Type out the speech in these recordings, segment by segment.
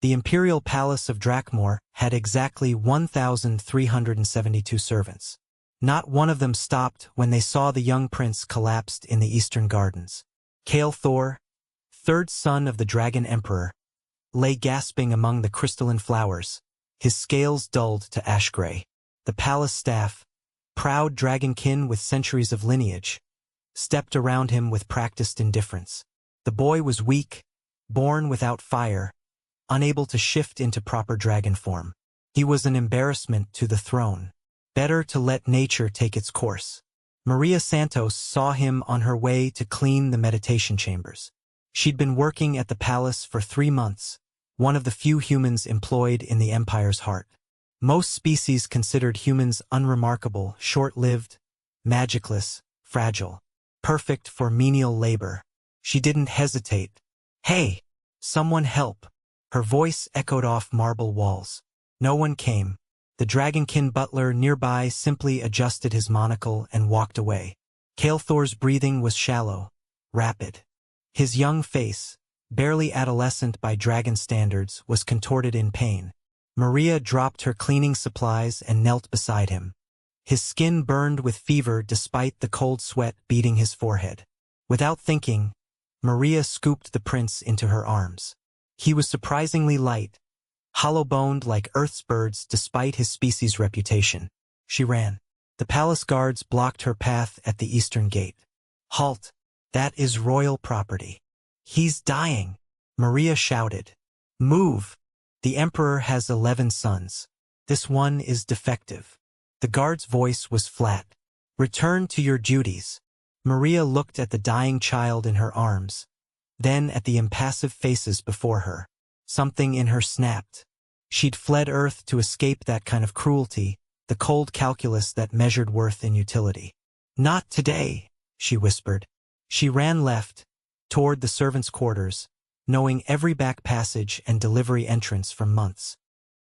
The imperial palace of Drakmor had exactly 1,372 servants. Not one of them stopped when they saw the young prince collapsed in the eastern gardens. Kale Thor, third son of the Dragon Emperor, lay gasping among the crystalline flowers, his scales dulled to ash-gray. The palace staff, proud dragonkin with centuries of lineage, stepped around him with practiced indifference. The boy was weak, born without fire, unable to shift into proper dragon form. He was an embarrassment to the throne. Better to let nature take its course. Maria Santos saw him on her way to clean the meditation chambers. She'd been working at the palace for 3 months, one of the few humans employed in the Empire's heart. Most species considered humans unremarkable, short-lived, magicless, fragile, perfect for menial labor. She didn't hesitate. "Hey! Someone help!" Her voice echoed off marble walls. No one came. The dragonkin butler nearby simply adjusted his monocle and walked away. Kale Thor's breathing was shallow, rapid. His young face, barely adolescent by dragon standards, was contorted in pain. Maria dropped her cleaning supplies and knelt beside him. His skin burned with fever despite the cold sweat beading his forehead. Without thinking, Maria scooped the prince into her arms. He was surprisingly light, hollow-boned like Earth's birds despite his species' reputation. She ran. The palace guards blocked her path at the eastern gate. "Halt! That is royal property." "He's dying," Maria shouted. "Move! The emperor has 11 sons. This one is defective." The guard's voice was flat. "Return to your duties." Maria looked at the dying child in her arms, then at the impassive faces before her. Something in her snapped. She'd fled Earth to escape that kind of cruelty, the cold calculus that measured worth in utility. "Not today," she whispered. She ran left, toward the servants' quarters, knowing every back passage and delivery entrance for months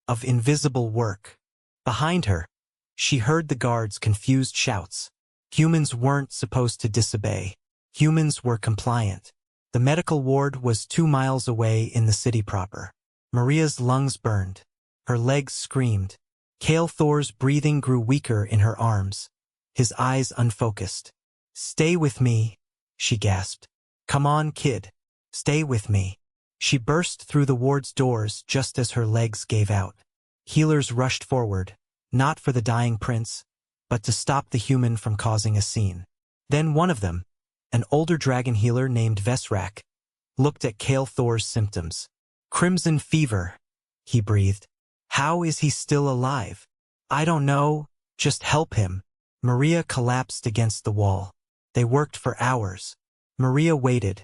of invisible work. Behind her, she heard the guards' confused shouts. Humans weren't supposed to disobey. Humans were compliant. The medical ward was 2 miles away in the city proper. Maria's lungs burned. Her legs screamed. Kale Thor's breathing grew weaker in her arms, his eyes unfocused. "Stay with me," she gasped. "Come on, kid. Stay with me." She burst through the ward's doors just as her legs gave out. Healers rushed forward, not for the dying prince, but to stop the human from causing a scene. Then one of them, an older dragon healer named Vesrak, looked at Kale Thor's symptoms. "Crimson fever," he breathed. "How is he still alive?" "I don't know, just help him." Maria collapsed against the wall. They worked for hours. Maria waited,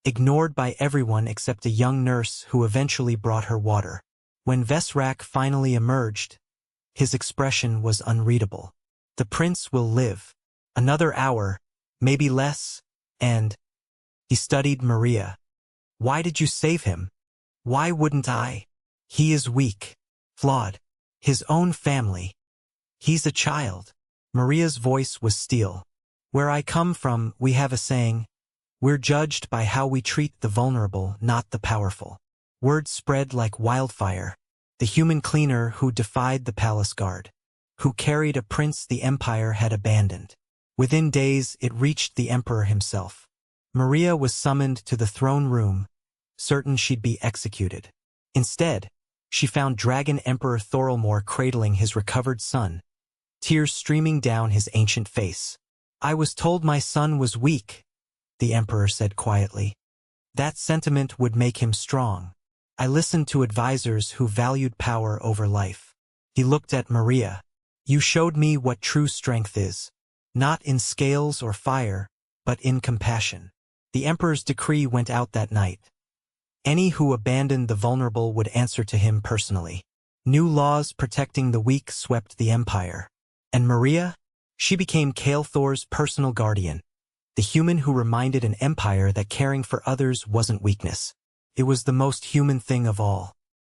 ignored by everyone except a young nurse who eventually brought her water. When Vesrak finally emerged, his expression was unreadable. "The prince will live. Another hour, maybe less, and..." He studied Maria. "Why did you save him?" "Why wouldn't I? He is weak, flawed. His own family. He's a child." Maria's voice was steel. "Where I come from, we have a saying, we're judged by how we treat the vulnerable, not the powerful." Word spread like wildfire. The human cleaner who defied the palace guard, who carried a prince the empire had abandoned. Within days, it reached the emperor himself. Maria was summoned to the throne room, certain she'd be executed. Instead, she found Dragon Emperor Thorolmor cradling his recovered son, tears streaming down his ancient face. "I was told my son was weak," the emperor said quietly. "That sentiment would make him strong. I listened to advisors who valued power over life." He looked at Maria. "You showed me what true strength is. Not in scales or fire, but in compassion." The emperor's decree went out that night. Any who abandoned the vulnerable would answer to him personally. New laws protecting the weak swept the empire. And Maria? She became Kale Thor's personal guardian, the human who reminded an empire that caring for others wasn't weakness. It was the most human thing of all.